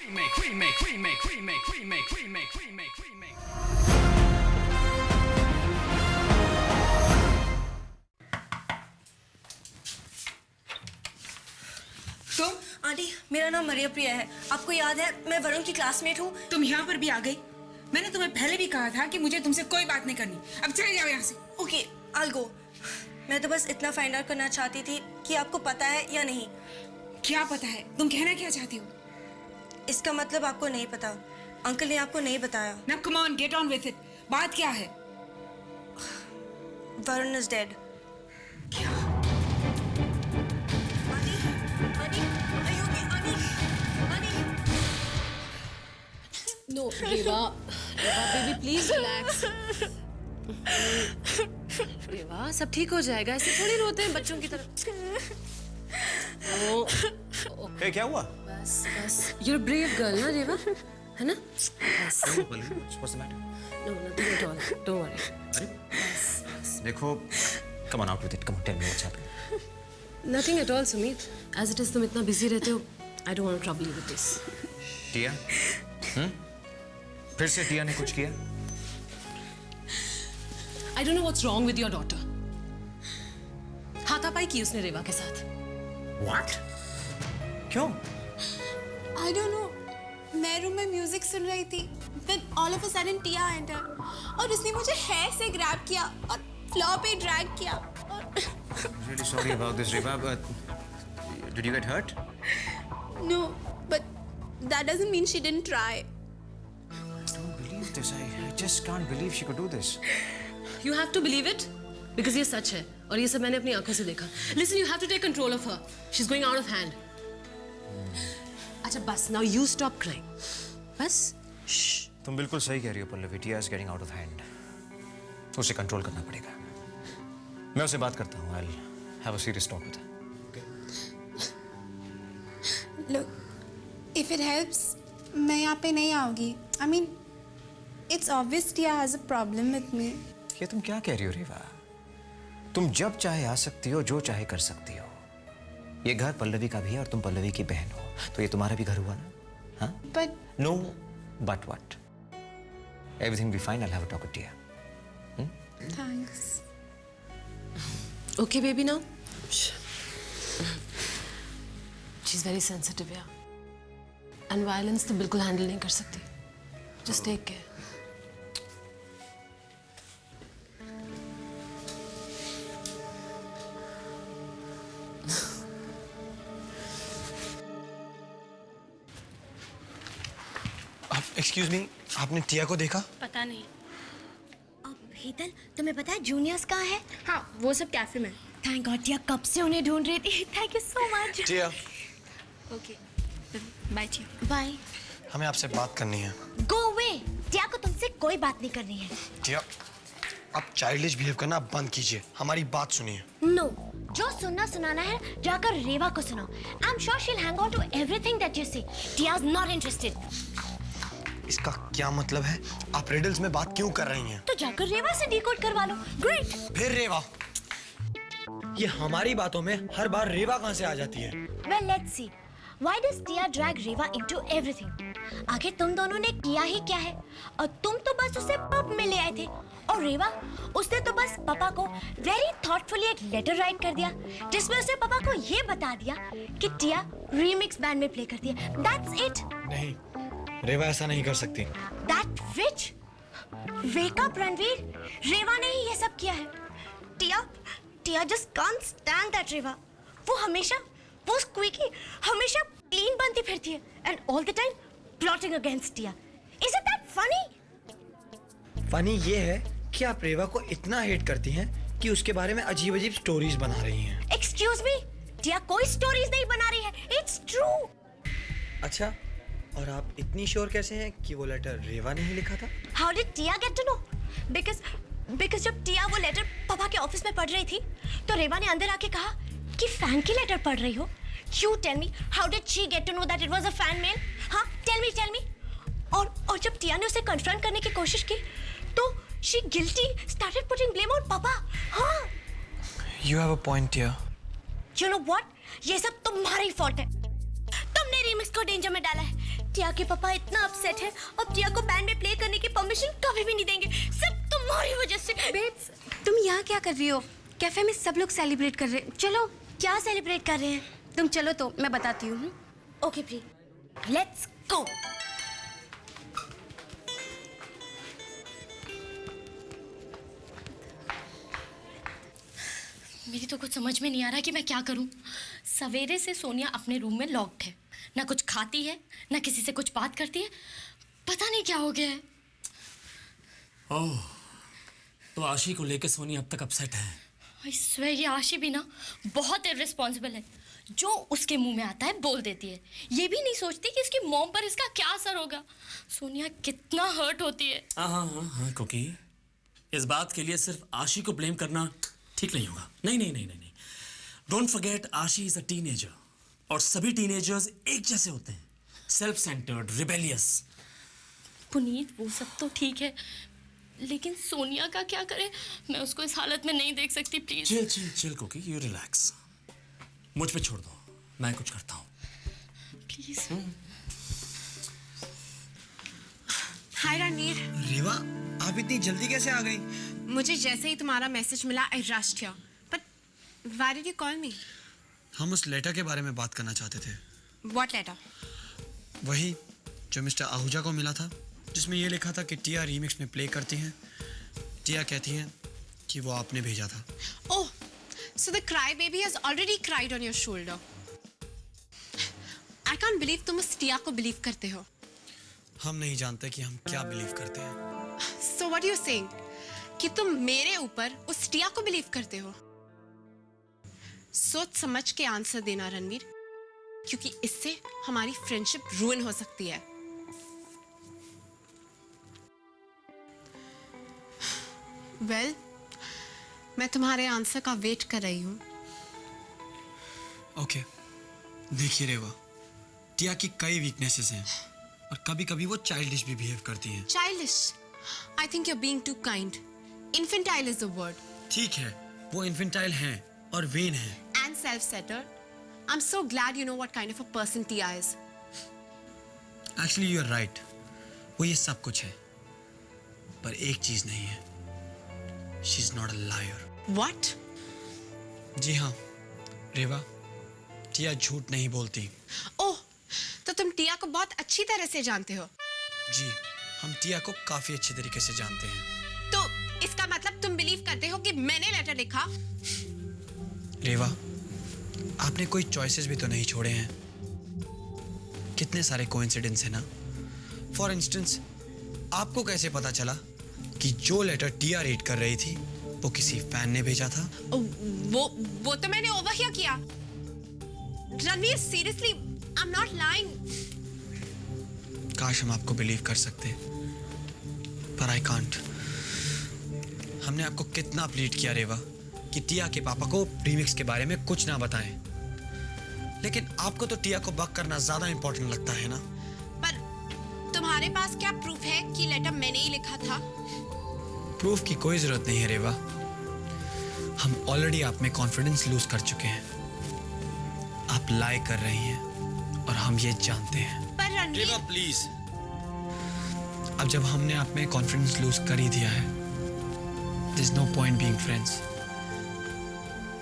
तुम? आंटी, मेरा नाम मरिया प्रिया है। आपको याद है मैं वरुण की क्लासमेट हूँ। तुम यहाँ पर भी आ गई? मैंने तुम्हें पहले भी कहा था कि मुझे तुमसे कोई बात नहीं करनी। अब चले जाओ यहाँ से। Okay, I'll go। मैं तो बस इतना फाइंड आउट करना चाहती थी कि आपको पता है या नहीं। क्या पता है? तुम कहना क्या चाहती हो? इसका मतलब आपको नहीं पता। अंकल ने आपको नहीं बताया। ना come on, get on with it. बात क्या है? Varun is dead. क्या? No, Reva, baby, please relax. रेवा, सब ठीक हो जाएगा। ऐसे थोड़ी रोते हैं बच्चों की तरह। Hey, क्या हुआ? बस। You're a brave girl, ना रेवा? है ना? बस। What's the matter? No, nothing at all. Don't worry. अरे देखो, come on out with it. Come on, tell me what's happening. Nothing at all, Sumit. As it is, तुम इतना busy रहते हो. I don't want to trouble you with this. टिया? फिर से टिया ने कुछ किया? I don't know what's wrong with your daughter. हाथापाई की उसने रेवा के साथ। What? क्यों? I don't know. मैं रूम में म्यूजिक सुन रही थी। Then all of a sudden Tiya entered और उसने मुझे hair से grab किया और floor पे drag किया। Really sorry about this, Reva, but did you get hurt? No, but that doesn't mean she didn't try. I don't believe this. I just can't believe she could do this. You have to believe it because ये सच है और ये सब मैंने अपनी आंखों से देखा। Listen, you have to take control of her. She's going out of hand. अच्छा बस, now you stop crying. बस. Shh. तुम बिल्कुल सही कह रही हो Pallavi. Tia is getting out of hand. उसे कंट्रोल करना पड़ेगा। मैं उससे बात करता हूँ। I'll have a serious talk with her. Look, if it helps, मैं यहाँ पे नहीं आऊँगी. I mean, it's obvious Tiya has a problem with me. ये तुम क्या कह रही हो रेवा? तुम जब चाहे आ सकती हो, जो चाहे कर सकती हो। ये घर पल्लवी का भी है और तुम पल्लवी की बहन हो, तो ये तुम्हारा भी घर हुआ ना? हाँ? But No, but what? Everything will be fine. I'll have a talk with Tia. thanks. Okay, baby, now. Shh. She's very sensitive, yeah. And violence तो बिल्कुल handle नहीं कर सकती. Just take care. Excuse me, आपने टिया को देखा? पता नहीं। अब हेतल, तुम्हें पता है जूनियर्स कहाँ है? हाँ, वो सब कैफे में। थैंक गॉड, टिया कब से उन्हें ढूंढ रही थी। Thank you so much. Tia, okay, bye Tia. Bye. हमें आपसे बात करनी है। Go away. टिया को तुमसे कोई बात नहीं करनी है। टिया, आप चाइल्डिश बिहेव करना बंद कीजिए। हमारी बात सुनिए। नो, जो सुनना सुनाना है जाकर रेवा को सुनाओ। I am sure she will hang on to everything that you say. Tia is not interested. इसका क्या मतलब है? आप रिडल्स में बात क्यों कर रही हैं? तो जाकर रेवा से डिकोड करवा लो। ग्रेट। फिर रेवा? ये हमारी बातों में हर बार रेवा कहाँ से आ जाती है? Well let's see. Why does Tia drag Reva into everything? आखिर तुम दोनों ने किया ही क्या है? और तुम तो बस उसे पब में ले आए थे और रेवा, उसने तो बस पापा को वेरी थॉटफुली एक लेटर राइट कर दिया जिसमें उसने पापा को ये बता दिया कि टिया रीमिक्स बैंड में प्ले करती है। That's it. नहीं, रेवा ऐसा नहीं कर सकती। That witch? Wake up Ranveer, Reva ने ही ये सब किया है। Tia just can't stand that Reva. वो स्क्वीकी हमेशा क्लीन बनती फिरती है and all the time plotting against Tia. Is it that funny? Funny ये है कि आप रेवा को इतना हेट करती हैं कि उसके बारे में अजीब अजीब स्टोरीज बना रही हैं। एक्सक्यूज मी, टिया कोई स्टोरीज नहीं बना रही है। It's true. अच्छा, और आप इतनी श्योर कैसे हैं कि वो लेटर रेवा ने ही लिखा था? How did Tia get to know? Because जब टिया वो लेटर पापा के ऑफिस में पढ़ रही थी तो रेवा ने अंदर आके कहा कि फैन की लेटर पढ़ रही हो। You tell me, how did she get to know that it was a fan mail? हाँ, tell me. और जब टिया ने उसे कन्फ्रंट करने की कोशिश की तो she guilty started putting blame on पापा। हाँ। You have a point, Tia. You know what? ये सब तुम्हारी फॉल्ट है। तुमने रीमिक्स को डेंजर में डाला है। टिया के पापा इतना अपसेट है और टिया को बैंड में प्ले करने की परमिशन कभी भी नहीं देंगे, सब तुम्हारी वजह से। बेब्स, तुम यहाँ क्या कर रही हो? कैफे में सब लोग सेलिब्रेट कर रहे हैं। चलो। क्या सेलिब्रेट कर रहे हैं? तुम चलो तो मैं बताती हूँ। Okay pre, let's go. मेरी तो कुछ समझ में नहीं आ रहा कि मैं क्या करूं। सवेरे से सोनिया अपने रूम में लॉक्ड है, ना कुछ खाती है ना किसी से कुछ बात करती है, पता नहीं क्या हो गया है। ओह, तो आशी को लेकर सोनिया अब तक अपसेट है। आई स्वेयर ये आशी भी ना बहुत इररिस्पॉन्सिबल है, जो उसके मुंह में आता है बोल देती है, ये भी नहीं सोचती कि इसकी मॉम पर इसका क्या असर होगा। सोनिया कितना हर्ट होती है। हाँ क्योंकि इस बात के लिए सिर्फ आशी को ब्लेम करना ठीक नहीं होगा। नहीं। डोंट फॉरगेट, आशी इज अ टीनेजर और सभी टीनेजर्स एक जैसे होते हैं, सेल्फ सेंटर्ड, रिबेलियस। पुनीत वो सब तो ठीक है, लेकिन सोनिया का क्या करे? मैं उसको इस हालत में नहीं देख सकती। Please chill Cookie, you relax, मुझ पे छोड़ दो, मैं कुछ करता हूँ। प्लीज। हाय रणवीर, रेवा, आप इतनी जल्दी कैसे आ गई? मुझे जैसे ही तुम्हारा मैसेज मिला I rushed here, but why did you call me? हम उस लेटर के बारे में बात करना चाहते थे। What letter? वही जो मिस्टर आहूजा को मिला था, जिसमें ये लिखा था कि टिया रीमिक्स में प्ले करती हैं। टिया कहती हैं कि वो आपने भेजा था। ओह, so the cry baby has already cried on your shoulder. I can't believe तुम उस टिया को बिलीव करते हो। हम नहीं जानते कि हम क्या बिलीव करते हैं। So what are you saying? कि तुम मेरे ऊपर उस टिया को बिलीव करते हो? सोच समझ के आंसर देना रणवीर, क्योंकि इससे हमारी फ्रेंडशिप रुइन हो सकती है। वेल, मैं तुम्हारे आंसर का वेट कर रही हूँ। ओके, देखिए रेवा, टिया की कई वीकनेसेस हैं और कभी-कभी वो चाइल्डिश भी बिहेव करती हैं। Childish. I think you're being too kind. Infantile is the word. ठीक है, वो इन्फेंटाइल हैं और वेन हैं। And self-centered. I'm so glad you know what kind of a person Tia is. Actually you are right, वो ये सब कुछ है, पर एक चीज नहीं है, she is not a liar. What? जी हाँ रेवा, टिया झूठ नहीं बोलती। ओह, तो तुम टिया को बहुत अच्छी तरह से जानते हो। जी, हम टिया को काफी अच्छे तरीके से जानते हैं। तो इसका मतलब तुम बिलीव करते हो कि मैंने लेटर लिखा? रेवा, आपने कोई चॉइसेस भी तो नहीं छोड़े हैं। कितने सारे कोइंसिडेंस है ना। फॉर इंस्टेंस, आपको कैसे पता चला कि जो लेटर टिया रीड कर रही थी वो किसी फैन ने भेजा था? वो तो मैंने ओवरहियर किया। Ranveer, seriously, I am not lying. काश हम आपको बिलीव कर सकते, पर आई कांट। हमने आपको कितना प्लीड किया रेवा कि टिया के पापा को रीमिक्स के बारे में कुछ ना बताएं, लेकिन आपको तो टिया को बक करना ज्यादा इंपॉर्टेंट लगता है ना। पर तुम्हारे पास क्या प्रूफ है कि लेटर मैंने ही लिखा था? प्रूफ की कोई जरूरत नहीं है रेवा, हम ऑलरेडी आप में कॉन्फिडेंस लूज कर चुके हैं। आप लाई कर रही हैं और हम ये जानते हैं। पर रणवीर, रेवा प्लीज, अब जब हमने आप में कॉन्फिडेंस लूज कर ही दिया है, there is no point being friends.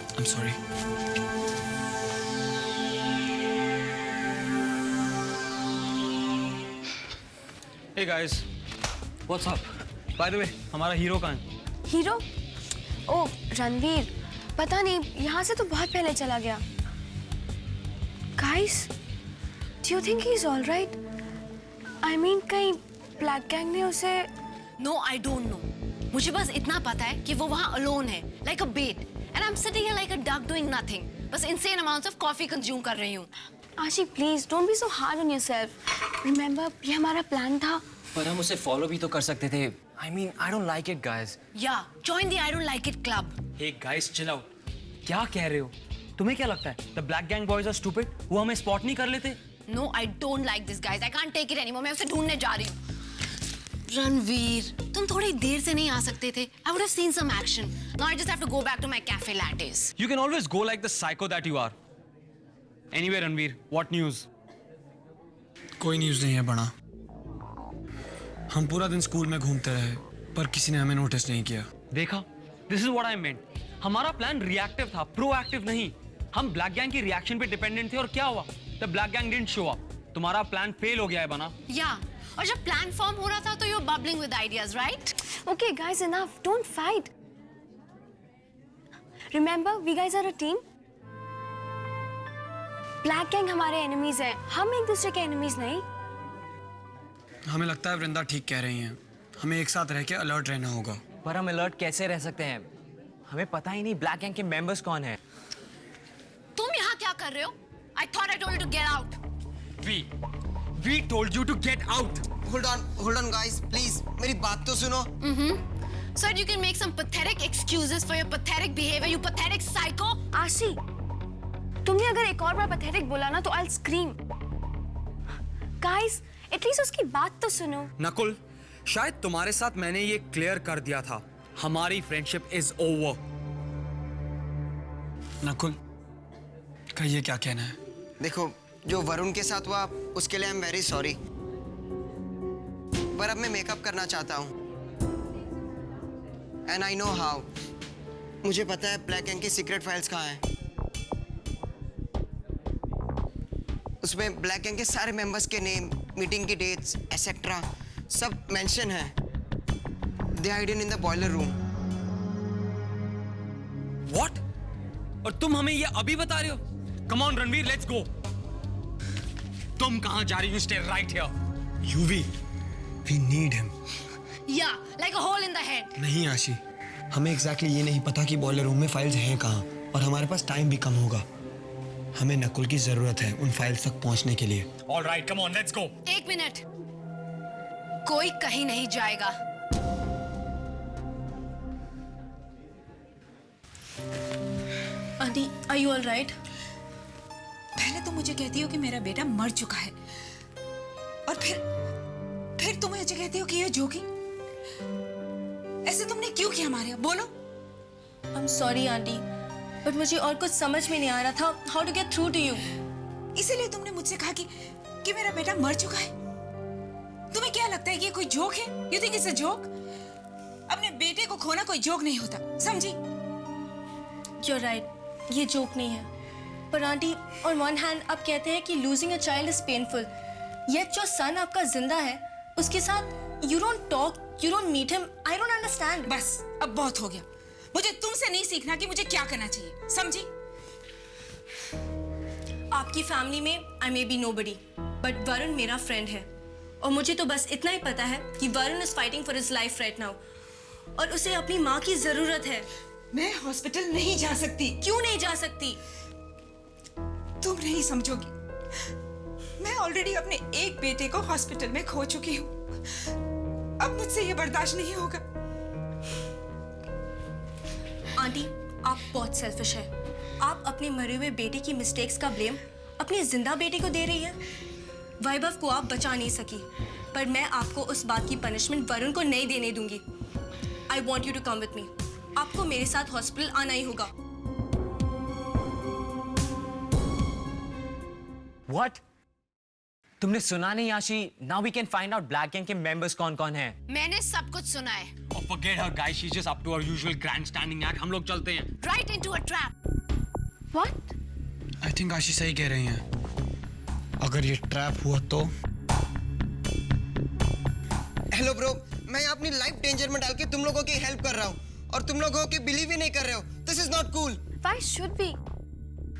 I am sorry. Hey guys, what's up? By the way, हमारा हीरो कहाँ है? हीरो? ओह रणवीर, पता नहीं, यहाँ से तो बहुत पहले चला गया। Guys, do you think he's all right? I mean, कहीं ब्लैक गैंग ने उसे? No, I don't know. मुझे बस इतना पता है कि वो वहाँ alone है, like a bait, and I'm sitting here like a duck doing nothing. बस insane amounts of coffee consume कर रही हूँ। आशी, please don't be so hard on yourself. Remember, ये हमारा प्लान था। पर हम उसे फॉलो भी तो कर सकते थे। I mean, I don't like it, guys. Yeah, join the I don't like it club. Hey guys, chill out. क्या कह रहे हो? तुम्हें क्या लगता है? The black gang boys are stupid? वो हमें स्पॉट नहीं कर लेते? No, I don't like this, guys. I can't take it anymore. मैं उसे ढूंढने जा रही हूँ। रणवीर, तुम थोड़ी देर से नहीं आ सकते थे? I would have seen some action. Now I just have to go back to my cafe lattes. You can always go like the psycho that you are. Anyway, Ranveer, what news? कोई news नहीं है बना। हम पूरा दिन school में घूमते रहे पर किसी ने हमें नोटिस नहीं किया। देखा, दिस इज व्हाट आई मेंट। हमारा प्लान रिएक्टिव था, प्रोएक्टिव नहीं। हम ब्लैक गैंग की रिएक्शन पे डिपेंडेंट थे और क्या हुआ? The black gang didn't show up. तुम्हारा प्लान फेल हो गया है बना। या और जब प्लान फॉर्म हो रहा था तो you bubbling with ideas, right? Okay, guys, enough. Don't fight. Remember, we guys are a team. Black Gang हमारे enemies हैं, हम एक दूसरे के enemies नहीं। हमें लगता है वृंदा ठीक कह रही हैं। हमें एक साथ रह के अलर्ट रहना होगा। पर हम अलर्ट कैसे रह सकते हैं? हमें पता ही नहीं ब्लैक गैंग के मेंबर्स कौन हैं। तुम यहाँ क्या कर रहे हो? I thought I told you to get out. We told you to get out. Hold on guys, please. मेरी बात तो सुनो। So you can make some pathetic excuses for your pathetic behavior, you pathetic psycho. आशी, तुमने अगर एक और बार pathetic बोला ना तो I'll scream. Guys, at least उसकी बात तो सुनो। नकुल, शायद तुम्हारे साथ मैंने ये क्लियर कर दिया था। हमारी फ्रेंडशिप इज ओवर। नकुल, कहिए क्या कहना है? देखो, जो वरुण के साथ हुआ उसके लिए आई एम वेरी सॉरी, पर अब मैं मेकअप करना चाहता हूँ। And I know how. मुझे पता है ब्लैक गैंग की सीक्रेट फाइल्स कहाँ हैं। उसमें ब्लैक गैंग के सारे मेंबर्स के नेम, मीटिंग की डेट्स एसेट्रा सब मेंशन है। They are hidden in the boiler room. What? और तुम हमें ये अभी बता रहे हो? Come on Ranveer, let's go. तुम कहाँ जा रही हो? Stay right here. UV, we need him. Yeah, like a hole in the head. नहीं आशी, हमें एग्जैक्टली ये नहीं पता कि बॉयलर रूम में फाइल्स हैं कहाँ, और हमारे पास टाइम भी कम होगा। हमें नकुल की जरूरत है उन फाइल्स तक पहुंचने के लिए। All right, come on, let's go. एक मिनट, कोई कहीं नहीं जाएगा। Aunty, are you all right? पहले तो मुझे कहती हो कि मेरा बेटा मर चुका है, और फिर तुम मुझे कहती हो कि ये जोगी। ऐसे तुमने क्यों किया हमारे? बोलो। I'm sorry आंटी, बट मुझे और कुछ समझ में नहीं आ रहा था how to get through to you. इसीलिए तुमने मुझसे कहा कि मेरा बेटा मर चुका है। तुम्हें क्या लगता है कि ये कोई जोक है? You think it's a joke? अपने बेटे को खोना कोई जोक नहीं होता, समझी? You're right, ये जोक नहीं है। पर आंटी, on one hand आप कहते हैं कि losing a child is painful, yet जो son आपका जिंदा है उसके साथ you don't talk, you don't meet him. I don't understand. बस अब बहुत हो गया। मुझे तुमसे नहीं सीखना कि मुझे क्या करना चाहिए, समझी? आपकी फैमिली में I may be nobody, but Varun मेरा फ्रेंड है, और मुझे तो बस इतना ही पता है कि Varun is fighting for his life right now, और उसे अपनी माँ की जरूरत है। मैं हॉस्पिटल नहीं जा सकती। क्यों नहीं जा सकती? तुम नहीं समझोगी। मैं ऑलरेडी अपने एक बेटे को हॉस्पिटल में खो चुकी हूँ। अब मुझसे ये बर्दाश्त नहीं होगा। आंटी, आप बहुत सेल्फिश है। आप अपने मरे हुए बेटे की मिस्टेक्स का ब्लेम अपने जिंदा बेटे को दे रही है। वैभव को आप बचा नहीं सकी, पर मैं आपको उस बात की पनिशमेंट वरुण को नहीं देने दूंगी। I want you to come with me. आपको मेरे साथ हॉस्पिटल आना ही होगा। What? तुमने सुना नहीं आशी? Now we can find out black gang के मेंबर्स कौन-कौन हैं। मैंने सब कुछ सुना है। Oh, forget her, guys. She's just up to her usual grandstanding act. हम लोग चलते हैं। Right into a trap. What? I think आशी सही कह रही हैं। अगर ये ट्रैप हुआ तो? हेलो ब्रो, मैं अपनी लाइफ डेंजर में डाल के तुम लोगों की हेल्प कर रहा हूँ, और तुम लोगों की बिलीव ही नहीं कर रहे हो। This is not cool. Why should we?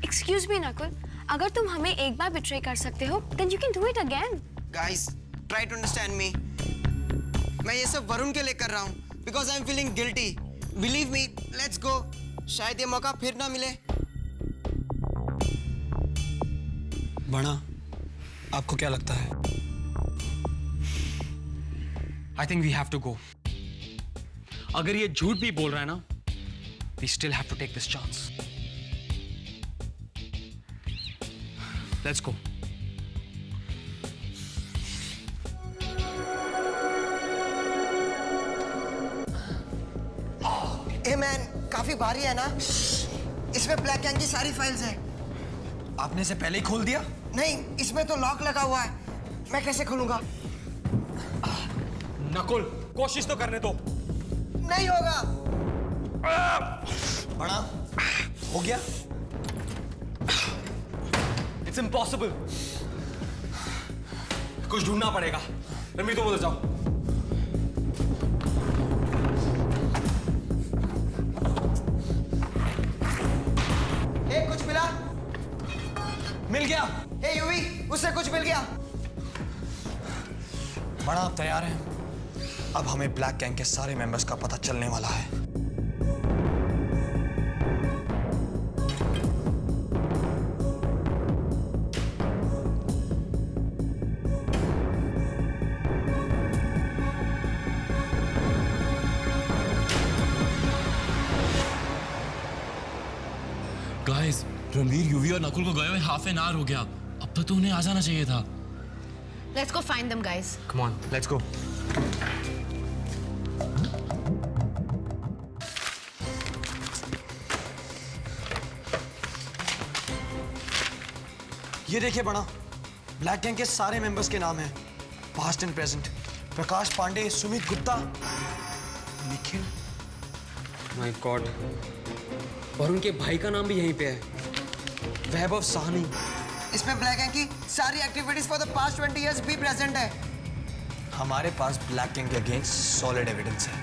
Excuse me, Nakul. अगर तुम हमें एक बार बिट्रे कर सकते हो, then you can do it again. Guys, try to understand me. मैं ये सब वरुण के लिए कर रहा हूँ, because I'm feeling guilty. Believe me, let's go. शायद ये मौका फिर ना मिले। बना, आपको क्या लगता है? I think we have to go. अगर ये झूठ भी बोल रहा है ना, we still have to take this chance. Let's go. A man, काफी भारी है ना? इसमें ब्लैक गैंग की सारी फाइल्स हैं। आपने इसे पहले ही खोल दिया? नहीं, इसमें तो लॉक लगा हुआ है। मैं कैसे खोलूंगा? नकुल, कोशिश तो करने दो। नहीं होगा। बड़ा हो गया? It's impossible. कुछ ढूंढना पड़ेगा। रणवीर तुम उधर जाओ। हे, कुछ मिला? मिल गया। हे यूवी, उससे कुछ मिल गया। बड़ा आप तैयार हैं? अब हमें ब्लैक गैंग के सारे मेंबर्स का पता चलने वाला है। गाइस, रणवीर, यूवी और नकुल को गए हुए हाफ एन आवर हो गया। अब तक तो उन्हें आ जाना चाहिए था। Let's go find them, guys. Come on, let's go. ये देखिए बड़ा, ब्लैक गैंग के सारे मेंबर्स के नाम हैं, past and present. Prakash Pandey, Sumit Gupta, Nikhil. My god, और उनके भाई का नाम भी यहीं पे है, वैभव साहनी। इसमें ब्लैक गैंग की सारी activities for the past 20 years भी प्रेजेंट है। हमारे पास ब्लैक गैंग के अगेंस्ट सॉलिड एविडेंस है।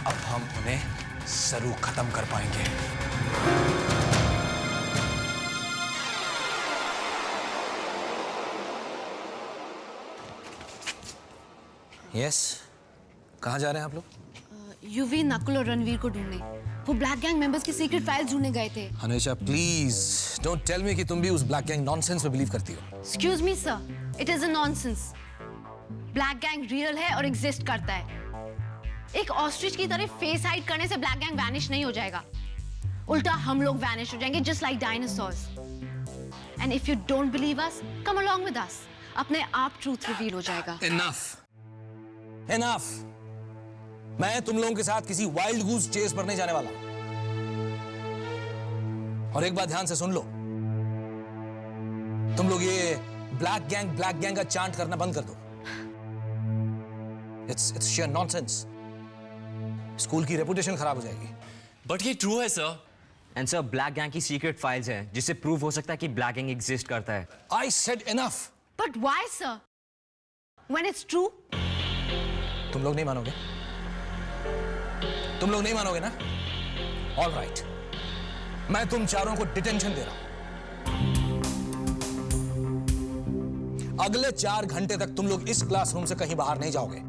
अब हम उन्हें जरूर खत्म कर पाएंगे। यस, कहाँ जा रहे हैं आप लोग? यूवी, नकुल और रणवीर को ढूंढने। वो ब्लैक गैंग मेंबर्स की सीक्रेट फाइल्स ढूंढने गए थे। हनीशा प्लीज डोंट टेल मी कि तुम भी उस ब्लैक गैंग नॉनसेंस में बिलीव करती हो। Excuse me sir, it is a nonsense. Black gang real है और एग्जिस्ट करता है। एक ऑस्ट्रिच की तरह फेस हाइड करने से ब्लैक गैंग वैनिश नहीं हो जाएगा, उल्टा हम लोग वैनिश हो जाएंगे just like dinosaurs. And if you don't believe us, come along with us. अपने आप ट्रूथ रिवील हो जाएगा। Enough! मैं तुम लोगों के साथ किसी वाइल्ड गूस चेस पर नहीं जाने वाला। और एक बात ध्यान से सुन लो, तुम लोग ये ब्लैक गैंग का चांट करना बंद कर दो। It's sheer nonsense. स्कूल की रेपुटेशन खराब हो जाएगी। बट ये ट्रू है sir. And sir, black gang की सीक्रेट फाइल्स हैं जिससे प्रूव हो सकता है कि ब्लैक गैंग एग्जिस्ट करता है। I said enough! But why, sir? When it's true? तुम लोग नहीं मानोगे? तुम लोग नहीं मानोगे ना? ऑल राइट, मैं तुम चारों को डिटेंशन दे रहा हूं। अगले 4 घंटे तक तुम लोग इस क्लासरूम से कहीं बाहर नहीं जाओगे।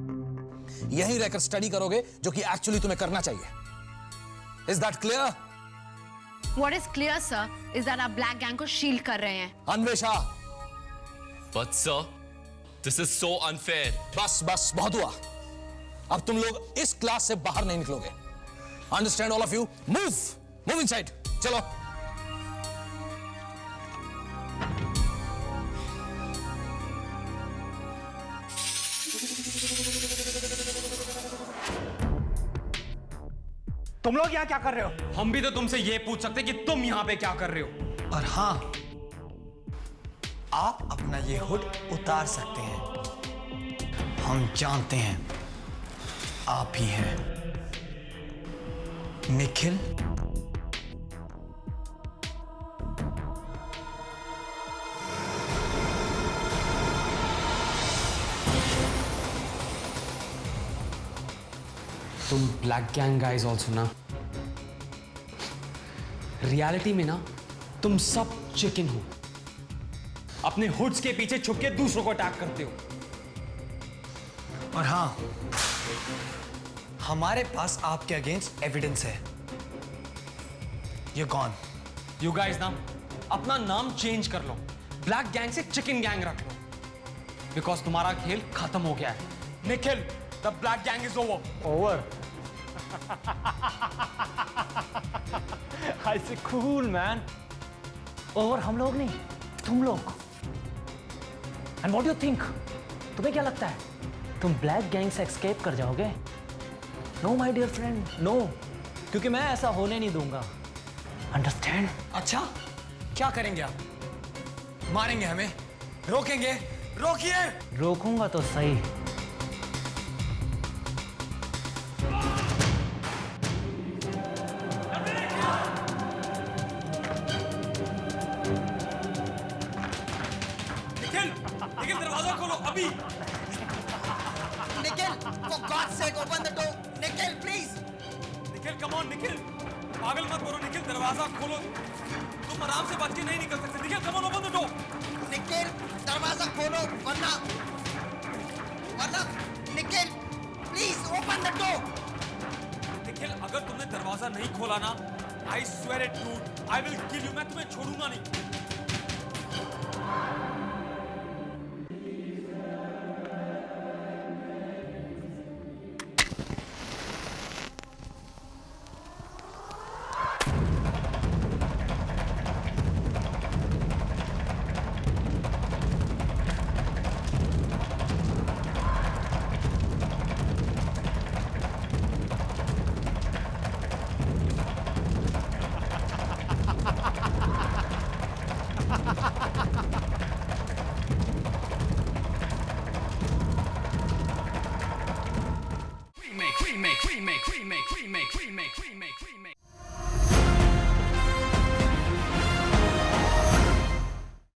यहीं रहकर स्टडी करोगे, जो कि एक्चुअली तुम्हें करना चाहिए। Is that clear? What is clear, sir, is that आप ब्लैक गैंग को शील्ड कर रहे हैं। Anvesha, But sir, this is so unfair. बस बहुत हुआ। अब तुम लोग इस क्लास से बाहर नहीं निकलोगे। Understand all of you? Move inside, चलो। तुम लोग यहाँ क्या कर रहे हो? हम भी तो तुमसे ये पूछ सकते कि तुम यहाँ पे क्या कर रहे हो। और हाँ, आप अपना ये हुड उतार सकते हैं। हम जानते हैं आप ही हैं निखिल। तुम ब्लैक गैंग गाइज ऑल्सो ना। रियलिटी में ना तुम सब चिकन हो, अपने हुड्स के पीछे छुप के दूसरों को अटैक करते हो। और हाँ, हमारे पास आपके अगेंस्ट एविडेंस है। You're gone. यू गाइज ना अपना नाम चेंज कर लो, ब्लैक गैंग से चिकन गैंग रख लो, बिकॉज तुम्हारा खेल खत्म हो गया है। Nikhil, the black gang is over. I say cool man. और हम लोग नहीं, तुम लोग। And what do you think? तुम्हें क्या लगता है? तुम ब्लैक गैंग से एस्केप कर जाओगे? No my dear friend, no. क्योंकि मैं ऐसा होने नहीं दूंगा। Understand? अच्छा, क्या करेंगे आप? मारेंगे हमें? रोकेंगे? रोकिए। रोकूंगा तो सही। निखिल, निखिल दरवाजा खोलो अभी। Nikhil, for God's sake, open the door. Nikhil, please. Nikhil, come on, Nikhil. पागल मत करो निखिल, दरवाजा खोलो। तुम आराम से बच के नहीं निकल सकते। Nikhil, come on, open the door. Nikhil, दरवाजा खोलो वरना Nikhil, please open the door. Nikhil, अगर तुमने दरवाजा नहीं खोला ना, I swear it, dude, I will kill you. मैं तुम्हें छोड़ूंगा नहीं। remake.